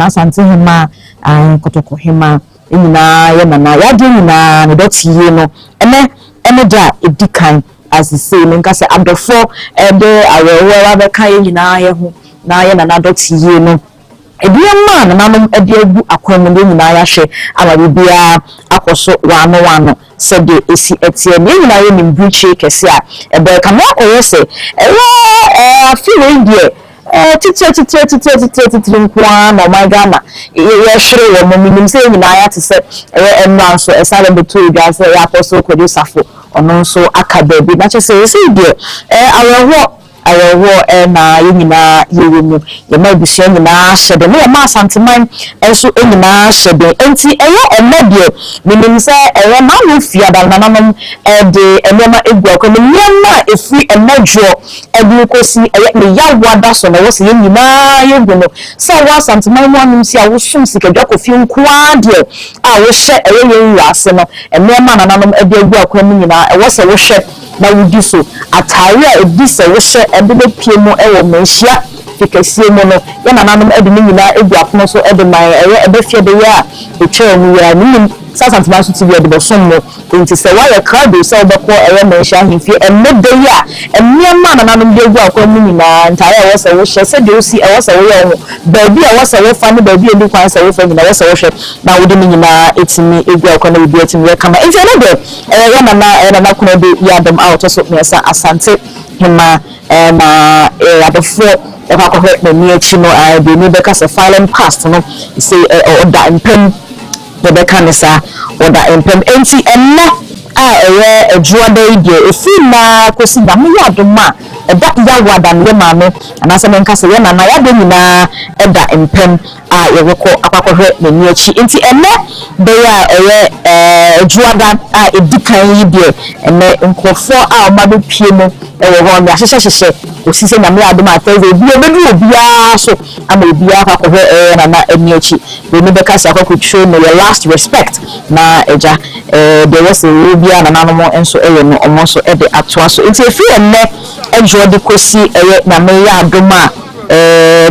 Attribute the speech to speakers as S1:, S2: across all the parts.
S1: Asantehemaa Kotokohemaa Nana Yiadom na ne dotiye no da edikan as the say nka se adofo de awewe be kan nyina ye ho na ye nana dotiye no Ediama Nananom Ediabu Aquamundi Nayashe, our Bia Akoso Wano, said the AC Etienne, Nayan in Breachy Cassia, a Berkamo or say, a few reindeer. 30 kwan or my gamma. You sure when saying I to say and now so a silent between guys the apostle could you suffer or no so academy. Not just say, dear, I will na yina yiwu ye may be saying na shede me ma Asanteman enso enina shede enti eye emedie menim say eye ma no fia da Nananom de enema egu akono nyama efri emedjo edu kosi eye me yawada so na wo se nyina yegu no say wa Asanteman mo anim si awosum sikadwa kofi nkoa de a wo hye eye yewu ase no enema Nananom ede egu akono nyina e wo se wo hye na wudi so atare a edise wo hye ede be pie mo e wo menhia fikasie mo no ya Nananom ede ni nyina egu akono so ede man ebe fie de ya etwa mu ya nim Asanteman so TV ede bosom no nti se wa ya crowd so obekọ eye menhia himfie emede ya emiema Nananom de egu akono nyina ntare wo se wo hye se de osi e wo se wo ye ho baabi a wo se wo fa ne baabi edi kwan se wo fa nyina wo se wo hye na wodi ni nyina etimi egu akono bi etimi kama nti ene de ya nana Konadu Yiadom out so me sa Asantehemaa na adofo e kwa ko hwe ni achi no I be ni beka se filing past no say order impem the beka ne sa order impem enti enne a ejuada ide efi na kosi da mu Yiadom a eda yawada ne ma me anase menka se ye nana Yiadom nyina eda impem a yeweko akwakohwe ni achi enti enne be ya ejuada a edikan yide enne nkofo a omado pie mu ewo ho me ahyehyehye osise na me Yiadom ateze bi obedu obia so ama obia akwakohwe nana ni achi be ni beka se akwakohwe no your last respect na eja there was a obia Nananom enso no omo so ede atoa so enti efi enne ejode kosi na me Yiadom a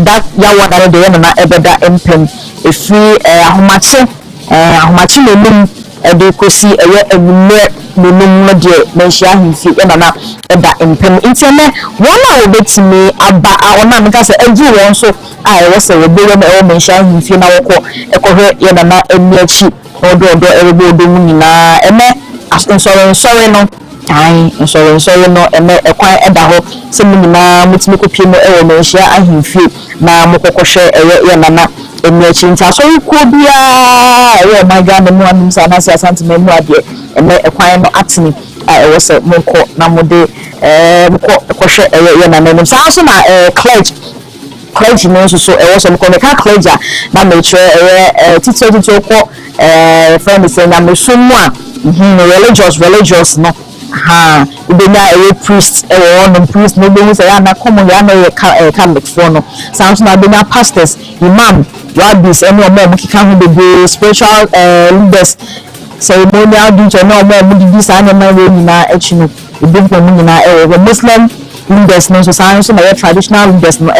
S1: that yawada de na ebeda empem efi ahomache menum ede kosi ewume menum no de menhia himfi na eda empem intene wona obetimi aba ona meka se agi won so a ewo se we bewe na menhia himfi na woko ekohwe ye na eni achi odo erebo odo mu nyina eme sorry no ai sorry no eme ekwan eda ho se nyina mutimi kopie no ewo menhia ahimfi na mokokohwe ye nana eni achi nta so ko bia ewo my god mu anim sa na Asanteman mu ade eme ekwan no atini a ewo se monko na mode kokohwe ye nana nim sa so na clergy no so ewo so monko ka clergy na metre tito ko friend say na mesumu a religious no ibenya priest priest no be say na common ya na Catholic for no sounds na be na pastors imam rabbis any of them kika ho be spiritual leaders ceremonial duty no more di sa na we nyina echi no ibebo mu nyina Muslim leaders no so sounds na traditional leaders no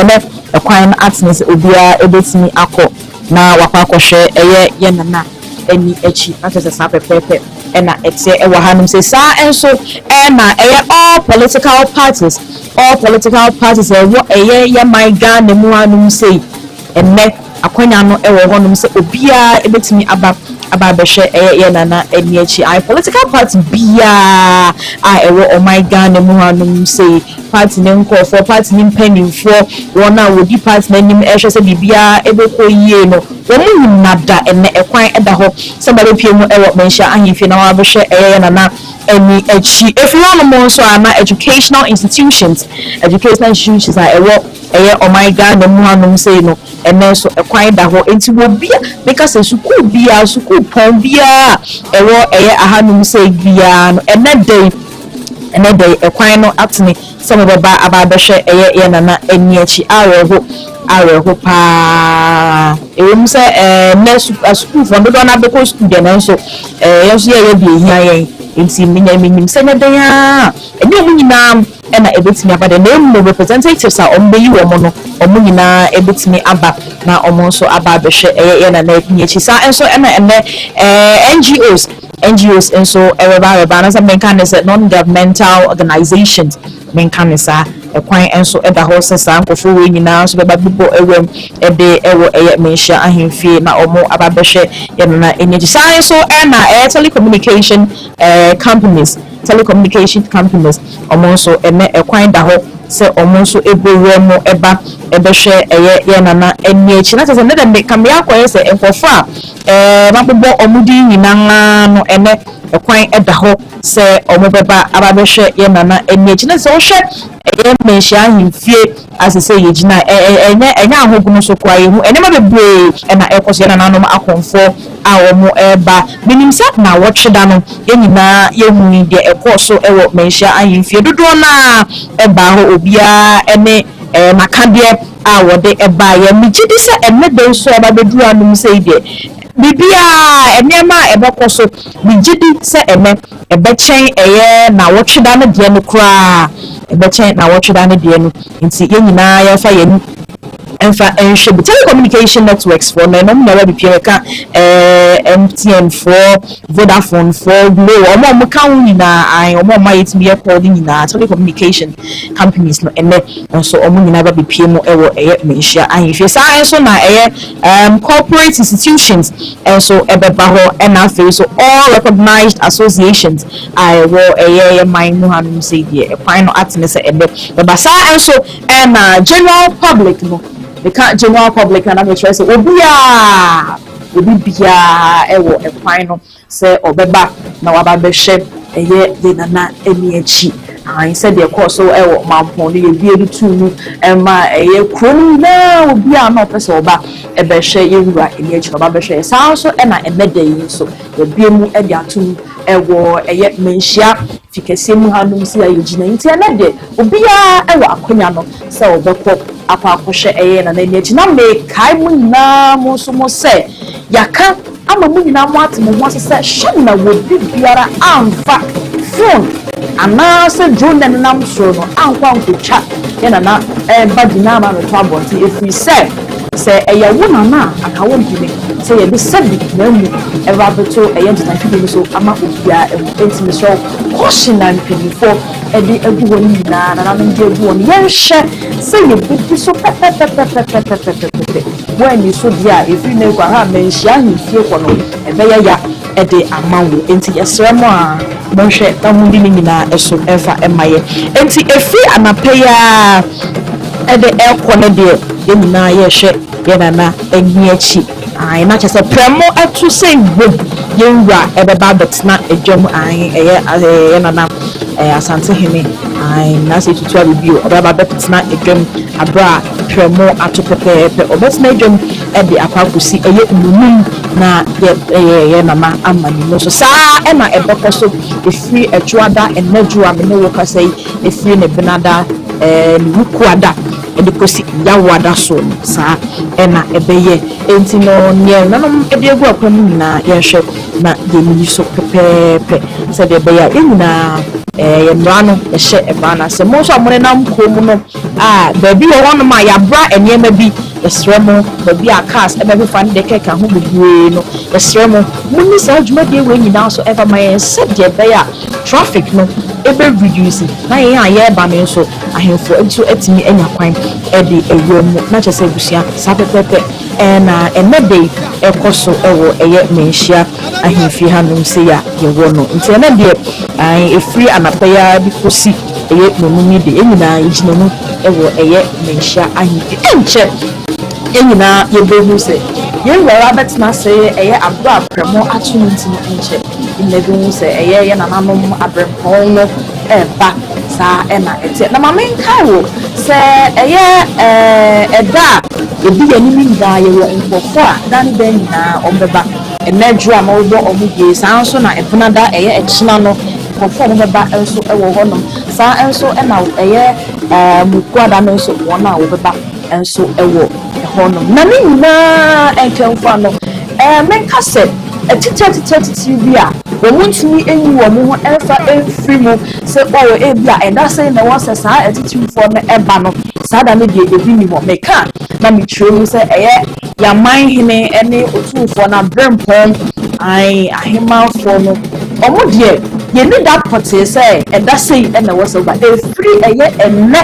S1: ekwan atness obia ebetimi akọ na wakwa akọhwe ye nana eni echi na tese sa pepepe ena etie e wa hanum se sa enso na all political parties e wo ye my Ghana mu hanum sei enne akwanya no e wo honum se obia ebetimi aba behwe ye nana eni achi I political party bia e wo my Ghana mu hanum sei party ne nko for party ni mpanimfo wona wodi party na nim ehwe se bibia ebekọ yie no wo mu nada enne ekwan eda ho se bare pie mu e wo menhia ahemfie na wa behwe ye nana eni achi if you want more so am educational institutions are oh my God the muhanum say no and then so ekwan da ho enti wo bia because school bia school pon bia ahanum say bia no and day ekwan no atene some baba ababehwe ye nana eni achi areho pa ewum se school for do na be ko school de na so yeso ye bi hia yen enti minim se ne dan a eni omu nyina na ebetimi aba de name no representatives are ombeyi wo mo no omu nyina ebetimi aba na omo so aba behwe ye na etinyechi sa enso na NGOs enso reba na some mechanism non-governmental organizations menkanisa ekwan enso eda ho sesa nkofo we nyina so beba bibo ewem ede ewo menhia ahemfie na omo aba behwe ye na enyechi sa enso na telecommunication companies omonso ene ekwan da ho se omonso ebowre mu eba ebehwe ye nana eniechi na tese ne dem kam ya kwaye se enkofo a mabebo omudi nyina no ene ekwan eda ho se omobeba ababehwe ye nana eniechi na se wo hwe menhia ahemfie asese yegina enya ahoguno so kwaye hu ene mabebre na ekoso ye nana no akonfo awomo eba minimsa na wocheda no yenyina yehuni de ekoso ewo menhia ahemfie dodo na eba ho obia ene makade awode eba ye migidi se ene de so eba bedu anum sei de bibia enema ebekoso migidi se ene ebechen na wocheda no de no kra ebechen na wocheda no de no nti yenyina yefa yenu enfa enhwe telecommunication networks for na nom na wa bipie ka MTN for Vodafone for Glo omo ka nyina ai omo ma yetimi e call nyina telecommunication companies no ene so omo nyina ba bipie mu ewo menhia ahemfie sa enso na corporate institutions enso ebeba ho na afi so all recognized associations ai wo my mu hanum say die ekwan no atene se ebe beba sa enso na general public no the general public and I'm interested obi bia ewo ekwan no se obeba na waba behwe de nana eni achi I said the course so ewo mampon no ye bie tu nu ema krom na obi no pese oba ebehwe yewura eni achi oba behwe sa so na emede yi so ye bie mu e dia tu ewo menhia fikese mu hanum si ayegina nti enede obi ewo akonya no se obekọ akwakohwe na nani achi na me kai mu nyina mo so mo se yaka ama mu nyina mo atemo mo se hwe na wo bibiara amfa phone ana se jonde nam so no ankwa nkotwa yana na badina ma no twabonti efri se eyawo na akawo mpini se ye be sabi na mu eva beto na fidi so ama obia entimi so caution and mpini for edi egu woni na nje egu woni yenhwe se ye bi so when you so dia efri na kwa ha menhia ahemfie ko no ebeya ya ede amawo enti yesremo a monhwe tamundi ni nyina eso efa emaye enti efi anapeya ede ekone de nyina yehwe yenana enhiachi ai na chese premo atu sei bom yenwa ebeba betna edwam ai yenana Asantehene ai na se tutu abibio obeba betna edwam abra premo atu pepepe obetna edwam ede akwakusi nunum na yenana amani no so sa na ebekoso efri etuada enadua me no wokasai efri ne benada ni wukuada edi kosi yawada so sa ena ebeye enti no ne nanom edi egu akwam na yehwe na yemi so pepepe se de beya nyina yemra no ehye eba na se mo so amone nam komu no baby wo no ma ya bra enema bi esremo baby a cars ebe fa de keka ho bebre no esremo muni sa adwuma de we nyina so ever my se de beya traffic no ebe reduce na yen aye ba me so ahemfo nso atimi anya kwan ede ewom na chese busia sa pepepe na enede ekoso ewo eye menhia ahemfi hanom se ya yewo no nti enede efiri anapaya bi kosi eye nomumi de enyina yigina mu ewo eye menhia ahemfi enche enyina yebehu se yenwara betina se eye abra premo atunu ntino enche inedu se eye nananom abrempon no eba sa ena ete na mama nkawo se eye eda ebi yanimi nda ye wo nkofo a dan ben na ombeba enadru ama obo omuge sa nso na epona da eye echina no nkofo ombeba enso ewo hono sa enso ena eye mukwada no nso wona obeba enso ewo hono na ni na enkemfa no menka se etitati bi a womuntimi enyi wo mo ho enfa enfri mu se owo ebia eda se na wo se sa etitimfo no eba no sa da ne de ebi ni mo meka na mitro mu se eye ya manhene ene Otumfuo na brempon ahema fo no omo de ye ni that party se eda se na wo se ba efri eye enne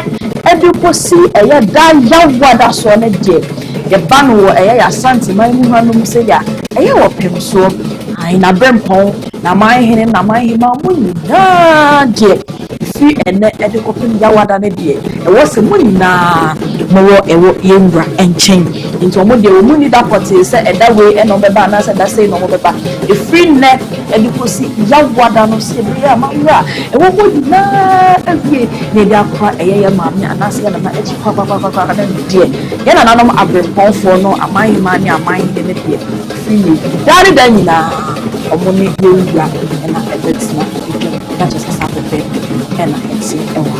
S1: edukosi eye da yawada so ne de ye ba no eye ya Asanteman mu hanum se ya eye wo pemso na brempon na Asantehemaa muni na je fi ene edekopim yawada ne de e wo se muni na mo ewo yengra enchen nti omo de o muni da party se eda we eno beba na se da say no mo beba e free ne edukosi yawada no se be ya mawra e wo muni na ewie ne dia kwa eye maami anase na echi kwa na de ye na nanom abrempon fo no Asantehemaa ni Asanteheene ne de free dari nyina omoni yewura ena ebetina na just sapepe ena eti ewa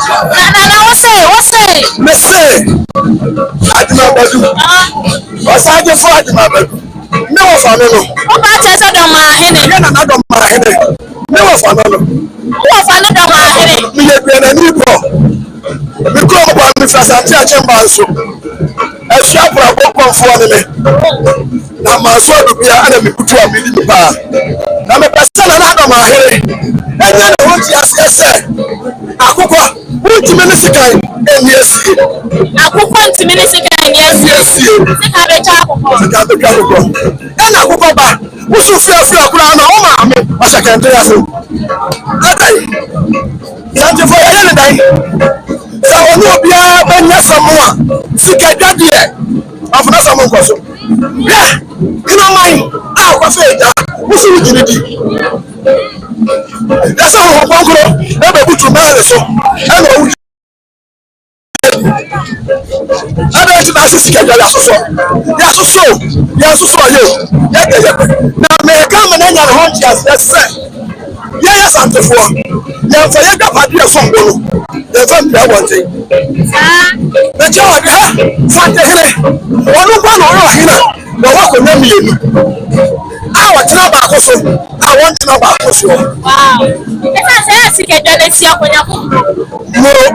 S1: what's it?
S2: Mese. Adima badu. Osaje fo adima badu. Me wo fa no no.
S1: O ba che se do ma hene.
S2: Ye na do ma hene. Me wo fa no no.
S1: Wo fa no do ma hene.
S2: Me ye gbe na ni bo. Me ko mo ba me fa Asante Achemba nso. Ehia bra ko konfo ne me. Na ma so do bia ana me kutu am ni pa. Na me pesa na do ma hene. Enya na ho ti ase akoko ntimi ne sikan eni esi
S1: akoko ntimi ne sikan eni esi sika be cha akoko
S2: ena akoko ba usu fi akura na o ma me asakante yaso adai sanje fo ya ne dai sa onu obia banya samoa sika dadie afuna samoa nkoso ya ina mai a kwa fe ja usu jini di that's how Bongoro ebe butu mare so ebe wu ebe ti ba sisi kejo ya soso yo ya keje na me ka ma na nya ho ntia se ya Asantefo ya fa ya gba padi so ngolo ya fa mbi awonte na je wa ga Asantehene onu kwa no ro hina na wa ko na mienu awa tena ba ko so awon tena ba ko so
S1: wow esa se sike dole si akonya ko
S2: moro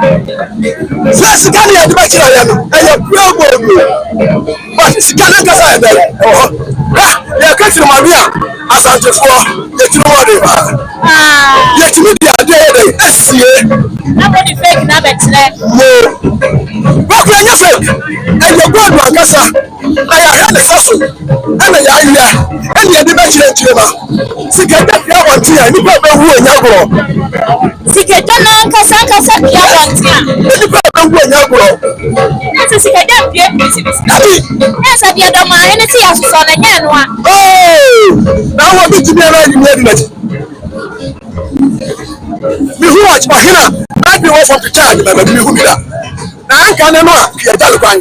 S2: se sika ni ya diba kira ya no e ya probo ba sika na ka sa ebe ya ka tiri Maria Asantefo ya tiri mo de ba ya tiri dia de esie
S1: na body fake na betre
S2: mo ba ko nya fake e ya go do akasa aya ha ne so ana ya ya ani ya diba kira ba sika da ya wanti ya ni ba hu enya goro
S1: sika da na kasa ya wanti a
S2: ni ba hu enya goro
S1: ese sika da pie ese dia do ma ene ti ya so na nya no a
S2: na wo bi timi ara ni medu lati mi hu wa chima hina na bi wo for picture na mi hu mi da na anka ne no a ya jalu kwan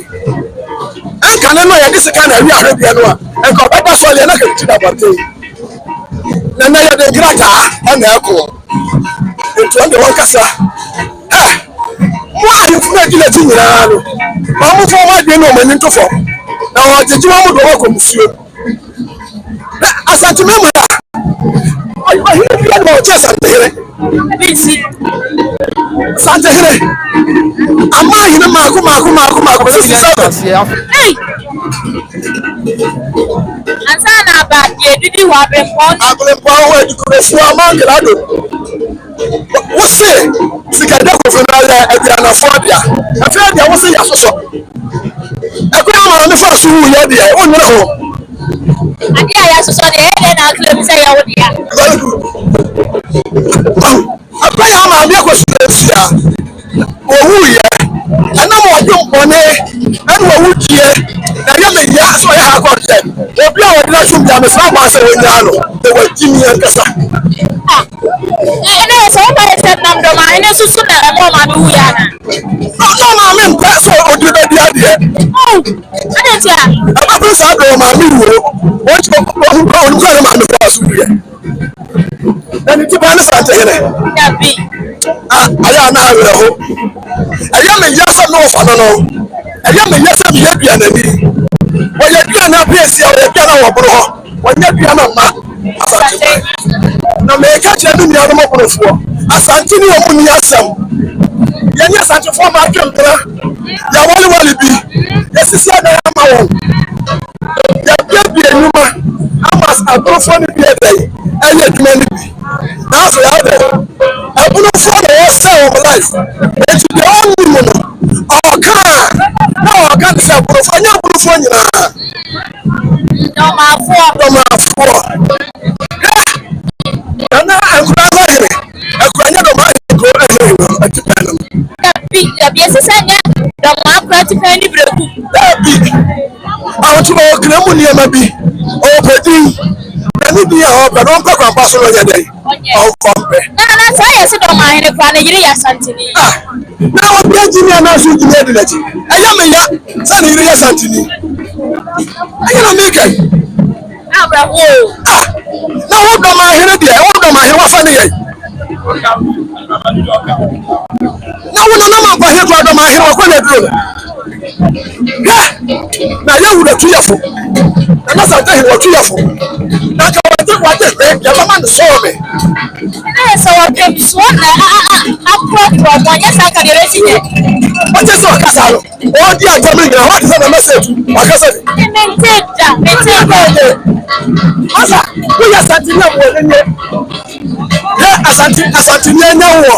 S2: anka ne no ya disi kan na wi ahwe bia no a enko baba so le na ka ti da barte na ya de grata na eko etu ande won kasa mo ayi fu na dile ti nyira no ma mo fo ma de no mani ntofo na wo jeji ma mo do wo ko musuo Asanteman mara ayi bi ya mo che Asantehene
S1: bisi
S2: Asantehene ama hina mako sisi sabe
S1: hey ansana ba de didi wa
S2: abempo wa edukofo amangirado wo se sika da ko fena ya abiana fo dia afia dia wo se ya soso ekuna ma me fa so wu ya dia won nyere ho
S1: adi aya soso de e na claim say ya wo dia
S2: apa ya ma me ko sia wo wu ya ana mo dum bone ana wo wudie na ya me ya so ya ha ko je obi a wo dira chum dia me sa ma se wo nya no e wa jimi an kasa
S1: ene so ba except nam do ma ene susu na mo ma bi wu ya na
S2: no ma me mpa so odi be dia de
S1: oh ane ti a
S2: aba sa do ma mi wo wo ko ma me ko asu dia na ni ti ba na Asantehene
S1: ya bi
S2: aya na awere ho aya me yasa no fa no aya me yasa mi yadua na ni wo yadua na place ya wo yadua na wo bro ho wo yadua na ma Asantehene na me ka che du mi ado mo profo Asantehene wo mu ni asam ya ni Asantefo ma twemtra ya wali bi esisi na ya ma won ya bi enuma amas agrofo ni bi edai eye duma ni bi na so ya de abuno for the rest of life it's the only one no can say abuno for nya abuno for nyina
S1: no ma fo
S2: na akura ko here akura nya do ma ko here atipana
S1: ya bi ese senya do ma akura ti kan ni breku
S2: bi awon ti mo kire mu ni ma bi o pedi ni bi o pe don pa kwa so lo ye dai o kompe
S1: na say ese do ma hene kwa na yiri ya Asantehene
S2: na o bi engineer na so di ne lati aya me ya sa ni yiri ya Asantehene aya na me kai
S1: abra wo
S2: na wo do ma hene dia wo do ma hene wa fa ne ye na wona na ma ba he kwa do ma he wa kwa na duro na ya wura tu yafo na Asantehene wa tu yafo na ka wa te ya ba man so me
S1: so wa ke so na apro mo nya sa ka dire sinye
S2: o te so ka sa lo o di atami gra what is the message wa ka say me asa we ya Asantehene mo lenye ya Asantehene nya wo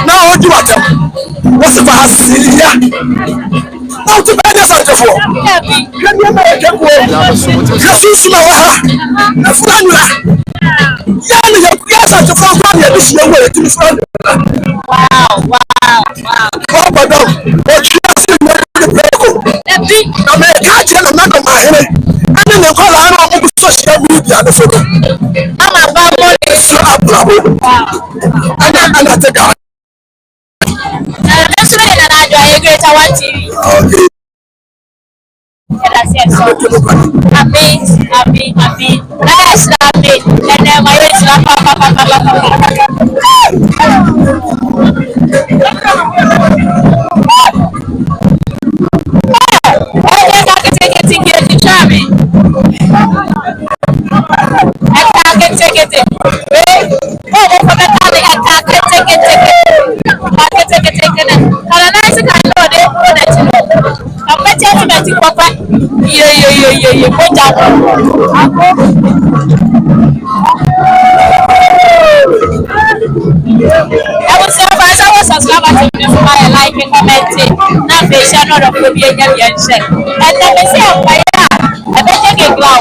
S2: na o di watam wo se fa hasiya na to be dey Asantehene ya ni ma ke ko Jesus ma wa ha na franula ya ni ya Asantehene ko ya bi si wo ya ti franula
S1: wow
S2: oh madam o ti si me ko na me ka che na na ma here ani ne ko la na o social media na so
S1: mama ba mo
S2: so abrabo ana te ga
S1: na so na na jo aye greater one TV
S2: okay
S1: gracias amen yes amen and my yes yeah, put that I would say I was subscribed to me for my like and commenting. Now they shall not have to be a young check. And then they say, oh my God, I bet you get blah.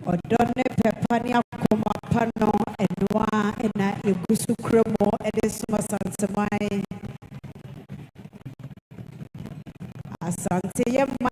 S3: Odone pepani akoma pano enwa ena egusu kromo edesuma Asanteman. Asantehema